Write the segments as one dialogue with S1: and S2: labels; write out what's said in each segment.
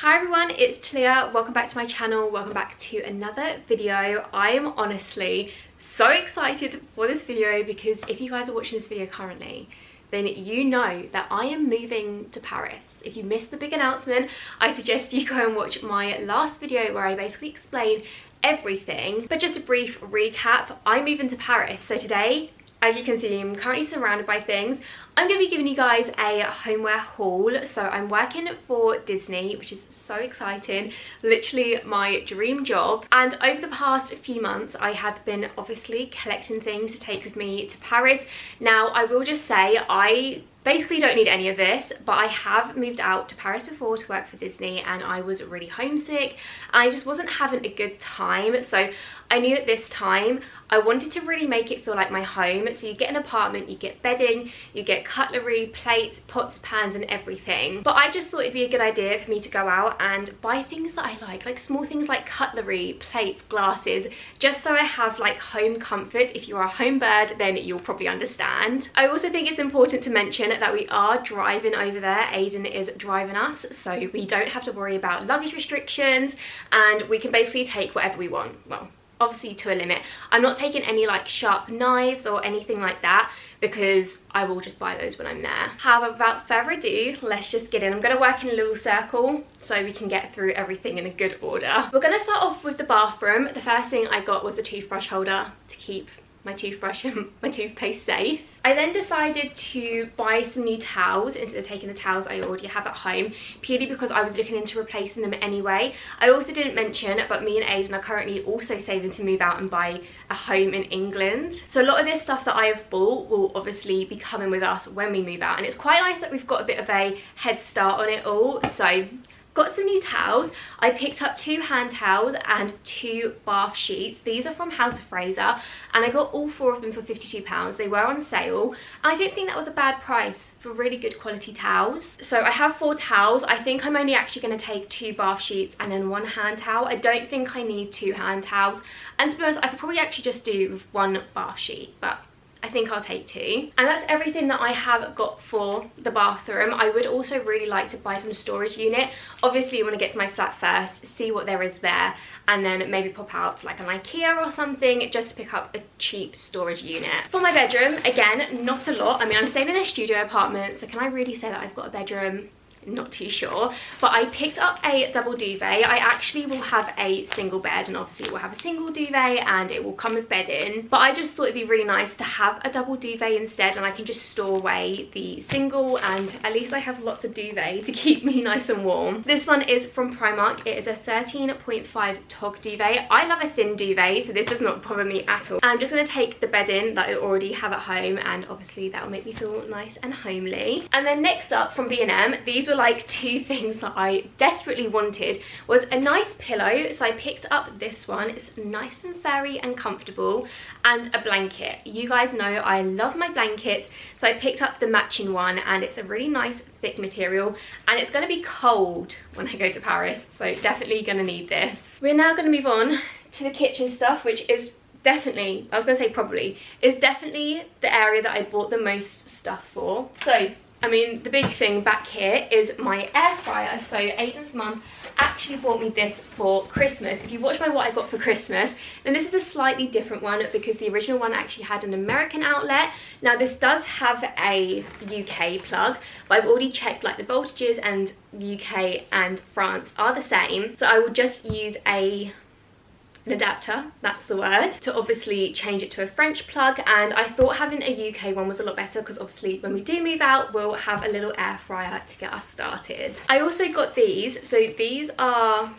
S1: Hi everyone, it's Talia. Welcome back to my channel. Welcome back to another video. I am honestly so excited for this video because if you guys are watching this video currently, then you know that I am moving to Paris. If you missed the big announcement, I suggest you go and watch my last video where I basically explain everything. But just a brief recap, I'm moving to Paris. So today, as you can see, I'm currently surrounded by things. I'm going to be giving you guys a homeware haul. So I'm working for Disney, which is so exciting, literally my dream job. And over the past few months, I have been obviously collecting things to take with me to Paris. Now, I will just say I basically don't need any of this, but I have moved out to Paris before to work for Disney and I was really homesick. I just wasn't having a good time. So I knew at this time I wanted to really make it feel like my home. So you get an apartment, you get bedding, you get cutlery, plates, pots, pans and everything. But I just thought it'd be a good idea for me to go out and buy things that I like small things like cutlery, plates, glasses, just so I have like home comforts. If you are a home bird, then you'll probably understand. I also think it's important to mention that we are driving over there. Aiden is driving us, so we don't have to worry about luggage restrictions and we can basically take whatever we want. Well, obviously to a limit. I'm not taking any like sharp knives or anything like that because I will just buy those when I'm there. However, without further ado, let's just get in. I'm going to work in a little circle so we can get through everything in a good order. We're going to start off with the bathroom. The first thing I got was a toothbrush holder to keep my toothbrush and my toothpaste safe. I then decided to buy some new towels instead of taking the towels I already have at home, purely because I was looking into replacing them anyway. I also didn't mention, but me and Aiden are currently also saving to move out and buy a home in England. So a lot of this stuff that I have bought will obviously be coming with us when we move out, and it's quite nice that we've got a bit of a head start on it all. So got some new towels. I picked up 2 hand towels and 2 bath sheets. These are from House of Fraser and I got all 4 of them for £52. They were on sale. I didn't think that was a bad price for really good quality towels. So I have 4 towels. I think I'm only actually going to take 2 bath sheets and then 1 hand towel. I don't think I need 2 hand towels. And to be honest, I could probably actually just do with 1 bath sheet, but I think I'll take 2. And that's everything that I have got for the bathroom. I would also really like to buy some storage unit. Obviously, you want to get to my flat first, see what there is there, and then maybe pop out to like an IKEA or something just to pick up a cheap storage unit. For my bedroom, again, not a lot. I mean, I'm staying in a studio apartment, so can I really say that I've got a bedroom? Not too sure, but I picked up a double duvet. I actually will have a single bed and obviously it will have a single duvet and it will come with bedding, but I just thought it'd be really nice to have a double duvet instead, and I can just store away the single and at least I have lots of duvet to keep me nice and warm. This one is from Primark. It is a 13.5 tog duvet. I love a thin duvet, so this does not bother me at all. I'm just going to take the bedding that I already have at home and obviously that will make me feel nice and homely. And then next up from B&M, these were like 2 things that I desperately wanted, was a nice pillow. So I picked up this one. It's nice and furry and comfortable, and a blanket. You guys know I love my blankets, so I picked up the matching one and it's a really nice thick material and it's going to be cold when I go to Paris, so definitely going to need this. We're now going to move on to the kitchen stuff, which is definitely, I was going to say probably, is definitely the area that I bought the most stuff for. So I mean, the big thing back here is my air fryer. So Aiden's mum actually bought me this for Christmas. If you watch my what I got for Christmas, then this is a slightly different one because the original one actually had an American outlet. Now this does have a UK plug, but I've already checked like the voltages, and UK and France are the same. So I will just use an adapter, that's the word, to obviously change it to a French plug, and I thought having a UK one was a lot better because obviously when we do move out we'll have a little air fryer to get us started. I also got these. So these are,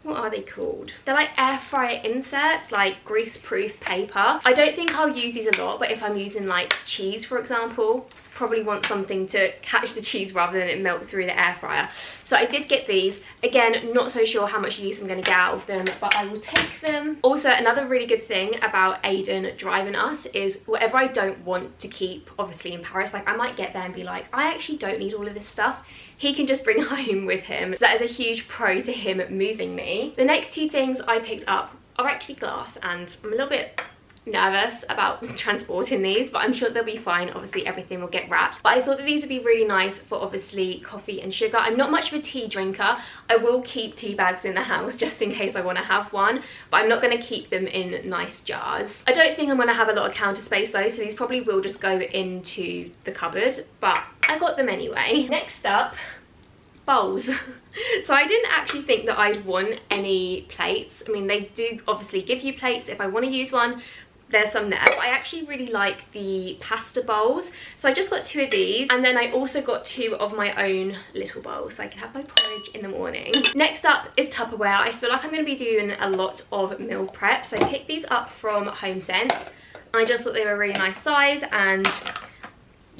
S1: what are they called? They're like air fryer inserts, like grease proof paper. I don't think I'll use these a lot, but if I'm using like cheese for example, probably want something to catch the cheese rather than it melt through the air fryer. So I did get these. Again, not so sure how much use I'm going to get out of them, but I will take them. Also, another really good thing about Aiden driving us is whatever I don't want to keep, obviously in Paris, like I might get there and be like, I actually don't need all of this stuff. He can just bring home with him. So that is a huge pro to him moving me. The next 2 things I picked up are actually glass, and I'm a little bit nervous about transporting these, but I'm sure they'll be fine. Obviously everything will get wrapped, but I thought that these would be really nice for obviously coffee and sugar. I'm not much of a tea drinker. I will keep tea bags in the house just in case I want to have one, but I'm not going to keep them in nice jars. I don't think I'm going to have a lot of counter space though, so these probably will just go into the cupboard, but I got them anyway. Next up, bowls. So I didn't actually think that I'd want any plates. I mean, they do obviously give you plates if I want to use one. There's some there, but I actually really like the pasta bowls, so I just got 2 of these, and then I also got 2 of my own little bowls so I can have my porridge in the morning. Next up is Tupperware. I feel like I'm going to be doing a lot of meal prep, so I picked these up from HomeSense. I just thought they were a really nice size, and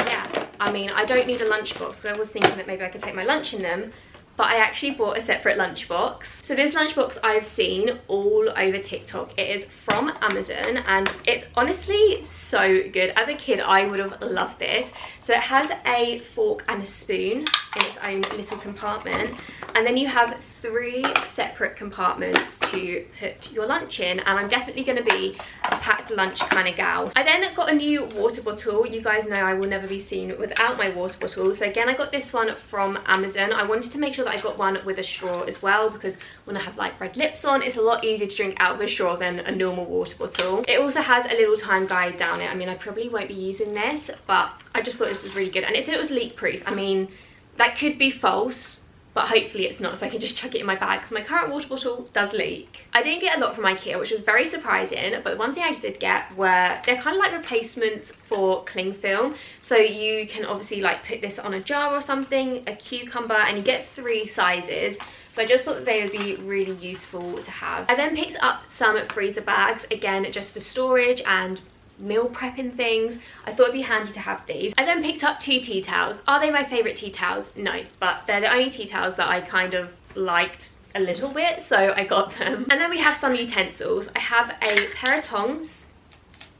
S1: yeah, I mean, I don't need a lunchbox because I was thinking that maybe I could take my lunch in them, but I actually bought a separate lunchbox. So this lunchbox I've seen all over TikTok. It is from Amazon and it's honestly so good. As a kid, I would have loved this. So it has a fork and a spoon in its own little compartment, and then you have 3 separate compartments to put your lunch in, and I'm definitely going to be a packed lunch kind of gal. I then got a new water bottle. You guys know I will never be seen without my water bottle, so again I got this one from Amazon. I wanted to make sure that I got one with a straw as well, because when I have like red lips on, it's a lot easier to drink out of a straw than a normal water bottle. It also has a little time guide down it. I mean, I probably won't be using this, but I just thought this was really good, and it said it was leak proof. I mean, that could be false, but hopefully it's not, so I can just chuck it in my bag because my current water bottle does leak. I didn't get a lot from IKEA, which was very surprising, but the one thing I did get were, they're kind of like replacements for cling film. So you can obviously like put this on a jar or something, a cucumber, and you get 3 sizes. So I just thought that they would be really useful to have. I then picked up some freezer bags, again, just for storage and meal prepping things. I thought it'd be handy to have these. I then picked up 2 tea towels. Are they my favorite tea towels? No, but they're the only tea towels that I kind of liked a little bit, so I got them. And then we have some utensils. I have a pair of tongs,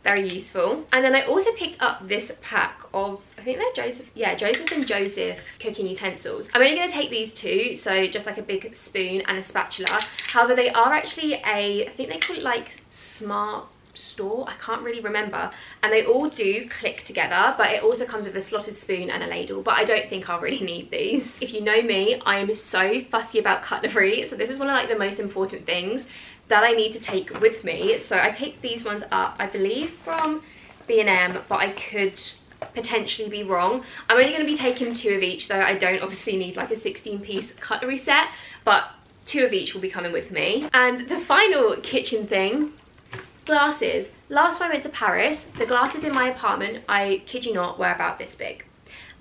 S1: very useful. And then I also picked up this pack of, I think they're Joseph and Joseph cooking utensils. I'm only going to take these 2, so just like a big spoon and a spatula. However, they are actually I think they call it like smart store, I can't really remember, and they all do click together, but it also comes with a slotted spoon and a ladle, but I don't think I'll really need these. If you know me, I am so fussy about cutlery, so this is one of like the most important things that I need to take with me. So I picked these ones up, I believe from B&M, but I could potentially be wrong. I'm only going to be taking 2 of each though. I don't obviously need like a 16-piece cutlery set, but 2 of each will be coming with me. And the final kitchen thing, glasses. Last time I went to Paris, the glasses in my apartment, I kid you not, were about this big.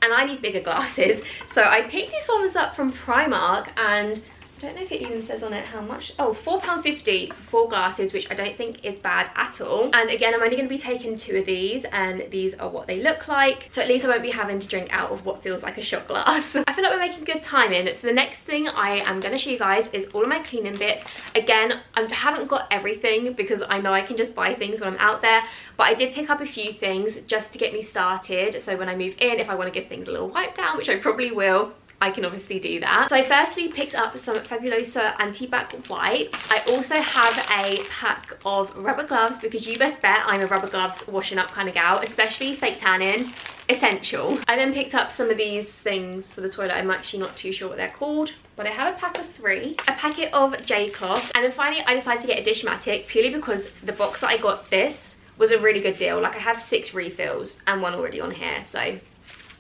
S1: And I need bigger glasses. So I picked these ones up from Primark, and I don't know if it even says on it how much. Oh, £4.50 for 4 glasses, which I don't think is bad at all. And again, I'm only going to be taking 2 of these, and these are what they look like. So at least I won't be having to drink out of what feels like a shot glass. I feel like we're making good timing. So the next thing I am going to show you guys is all of my cleaning bits. Again, I haven't got everything because I know I can just buy things when I'm out there, but I did pick up a few things just to get me started. So when I move in, if I want to give things a little wipe down, which I probably will, I can obviously do that. So I firstly picked up some Fabuloso anti-bac wipes. I also have a pack of rubber gloves because you best bet I'm a rubber gloves washing up kind of gal, especially fake tanning, essential. I then picked up some of these things for the toilet. I'm actually not too sure what they're called, but I have a pack of 3, a packet of J-cloth, and then finally I decided to get a Dishmatic purely because the box that I got this was a really good deal. Like I have 6 refills and 1 already on here, so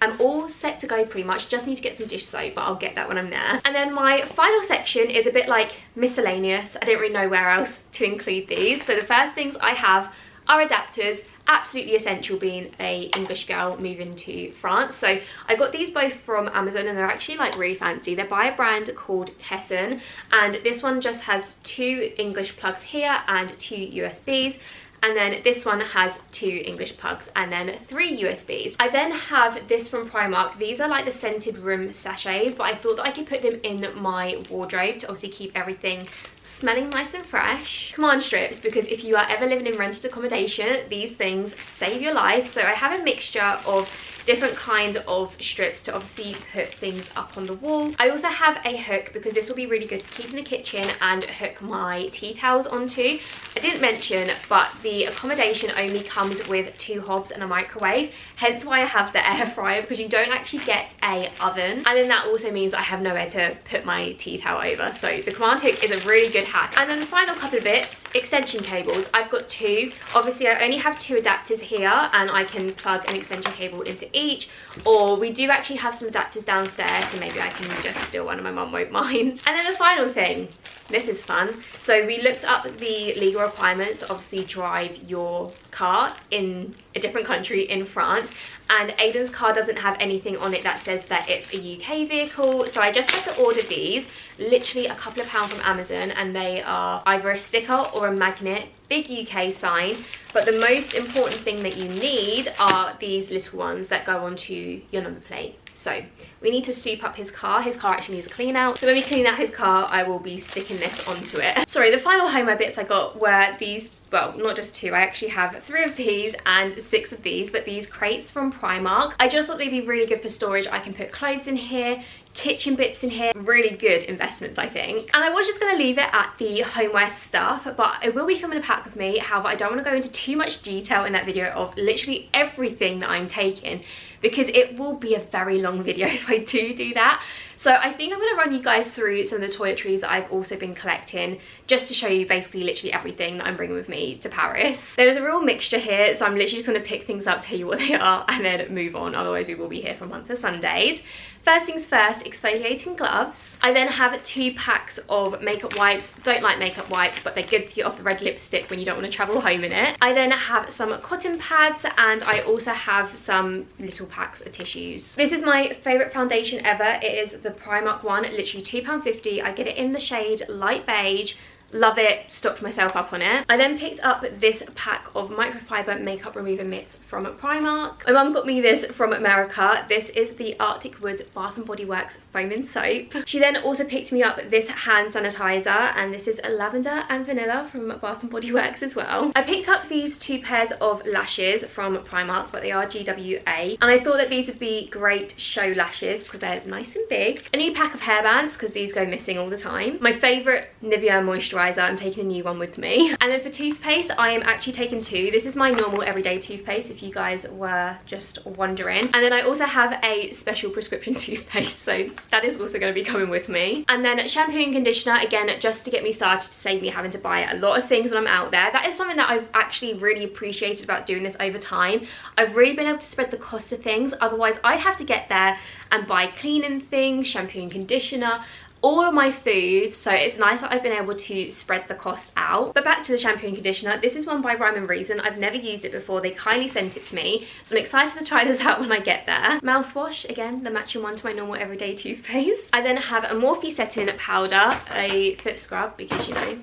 S1: I'm all set to go pretty much. Just need to get some dish soap, but I'll get that when I'm there. And then my final section is a bit like miscellaneous. I don't really know where else to include these. So the first things I have are adapters, absolutely essential being a English girl moving to France. So I got these both from Amazon, and they're actually like really fancy. They're by a brand called Tesson, and this one just has 2 English plugs here and 2 USBs. And then this one has 2 English plugs and then 3 USBs. I then have this from Primark. These are like the scented room sachets, but I thought that I could put them in my wardrobe to obviously keep everything smelling nice and fresh. Command strips, because if you are ever living in rented accommodation, these things save your life. So I have a mixture of different kind of strips to obviously put things up on the wall. I also have a hook because this will be really good to keep in the kitchen and hook my tea towels onto. I didn't mention, but the accommodation only comes with 2 hobs and a microwave, hence why I have the air fryer, because you don't actually get a oven, and then that also means I have nowhere to put my tea towel over. So the command hook is a really good hack. And then the final couple of bits, extension cables. I've got 2. Obviously I only have 2 adapters here, and I can plug an extension cable into each, or we do actually have some adapters downstairs, so maybe I can just steal one and my mum won't mind. And then the final thing, this is fun. So we looked up the legal requirements to obviously drive your car in a different country, in France, and Aiden's car doesn't have anything on it that says that it's a UK vehicle, so I just had to order these, literally a couple of pounds from Amazon, and they are either a sticker or a magnet, big UK sign. But the most important thing that you need are these little ones that go onto your number plate. So we need to soup up his car. His car actually needs a clean out. So when we clean out his car, I will be sticking this onto it. Sorry, the final homeware bits I got were these, well, not just 2, I actually have 3 of these and 6 of these, but these crates from Primark. I just thought they'd be really good for storage. I can put clothes in here, kitchen bits in here, really good investments, I think. And I was just going to leave it at the homeware stuff, but it will be coming a pack with me. However, I don't want to go into too much detail in that video of literally everything that I'm taking, because it will be a very long video if I do that. So I think I'm going to run you guys through some of the toiletries that I've also been collecting, just to show you basically literally everything that I'm bringing with me to Paris. There's a real mixture here, so I'm literally just going to pick things up, tell you what they are, and then move on. Otherwise we will be here for a month of Sundays. First things first, exfoliating gloves. I then have 2 packs of makeup wipes. Don't like makeup wipes, but they're good to get off the red lipstick when you don't want to travel home in it. I then have some cotton pads, and I also have some little packs of tissues. This is my favourite foundation ever. It is the Primark one, literally £2.50. I get it in the shade light beige. Love it, stocked myself up on it. I then picked up this pack of microfiber makeup remover mitts from Primark. My mum got me this from America. This is the Arctic Woods Bath & Body Works foam and soap. She then also picked me up this hand sanitizer, and this is a lavender and vanilla from Bath & Body Works as well. I picked up these 2 pairs of lashes from Primark, but they are GWA, and I thought that these would be great show lashes because they're nice and big. A new pack of hairbands, because these go missing all the time. My favourite Nivea moisturizer, I'm taking a new one with me. And then for toothpaste, I am actually taking 2. This is my normal everyday toothpaste, if you guys were just wondering. And then I also have a special prescription toothpaste, so that is also going to be coming with me. And then shampoo and conditioner, again, just to get me started, to save me having to buy a lot of things when I'm out there. That is something that I've actually really appreciated about doing this over time. I've really been able to spread the cost of things. Otherwise, I'd have to get there and buy cleaning things, shampoo and conditioner, all of my food, so it's nice that I've been able to spread the cost out. But back to the shampoo and conditioner. This is one by Rhyme and Reason. I've never used it before. They kindly sent it to me, so I'm excited to try this out when I get there. Mouthwash, again, the matching one to my normal everyday toothpaste. I then have a Morphe setting powder, a foot scrub, because you know,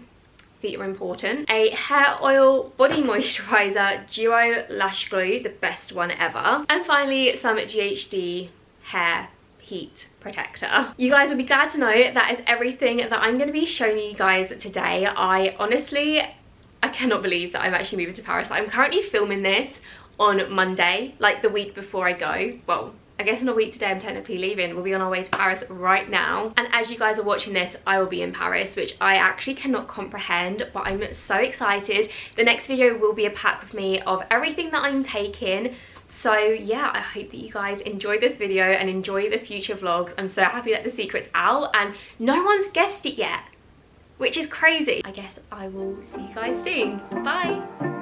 S1: feet are important, a hair oil body moisturizer, Duo Lash Glue, the best one ever, and finally some GHD hair heat protector. You guys will be glad to know that is everything that I'm going to be showing you guys today. I cannot believe that I'm actually moving to Paris. I'm currently filming this on Monday, like the week before I go. Well, I guess in a week today I'm technically leaving. We'll be on our way to Paris right now, and as you guys are watching this, I will be in Paris, which I actually cannot comprehend, but I'm so excited. The next video will be a pack with me of everything that I'm taking. So yeah, I hope that you guys enjoy this video and enjoy the future vlogs. I'm so happy that the secret's out and no one's guessed it yet, which is crazy. I guess I will see you guys soon. Bye.